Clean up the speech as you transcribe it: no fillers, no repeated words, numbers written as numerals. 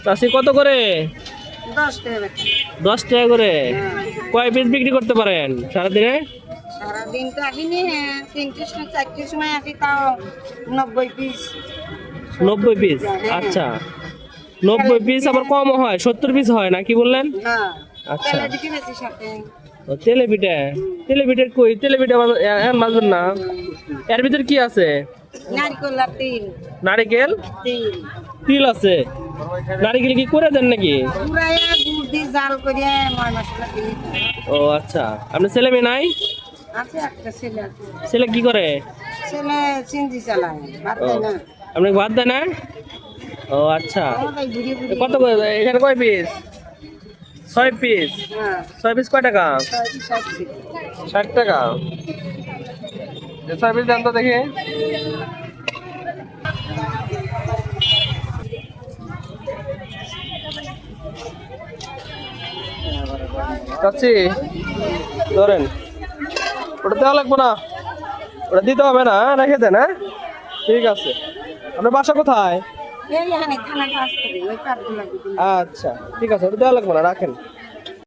চাষি কত করে? 10 টাকা বেচি। 10 টাকা করে। হ্যাঁ। কয় পিস বিক্রি করতে পারেন সারাদিনে? সারাদিন তো আসিনি, 3টের সময় 4টের সময় আসি, তাও 90 পিস। 90 পিস। হ্যাঁ। আচ্ছা, 90 পিস আবার কম হয়, 70 পিস হয় না কি বললেন? হ্যাঁ। আচ্ছা। তেলে বিক্রি বেশি সাথে। ও, তেলে পিঠা। তেলে পিঠা কই? তেলে পিঠা এখন বাজবেন না। এর ভিতর কি আছে? নারকেল আর তিল। নারিকেল, তিল তিল আছে। নারিকেল কি করে দেন নাকি? পুরাইয়া গুড় দিয়ে জাল করে ময় মশলা দিয়ে। ও আচ্ছা, আপনার ছেলে মেয়ে নাই? আছে একটা ছেলে আছে। ছেলে কি করে? ছেলে চিংড়ি চালায়, ভাত ও, দেয় না। আপনাকে ভাত দেয় না? ও আচ্ছা। আমাদের ঘুরিয়ে ঘুরিয়ে। কত করে এখানে? কয় পিস? 6 পিস। হ্যাঁ। 6 পিস কয় টাকা? 60 টাকা। 6 পিস দেন তো দেখি। চাচ্ছি ধরেন, ওটা দেওয়া লাগবে না, ওটা দিতে হবে না, রেখে দেন। হ্যাঁ ঠিক আছে। আপনার বাসা কোথায়? এই এখানে থানাটা আসতে ওই কাঠগুলা দিদি। আচ্ছা ঠিক আছে, ওটা দেওয়া লাগবে না, রাখেন।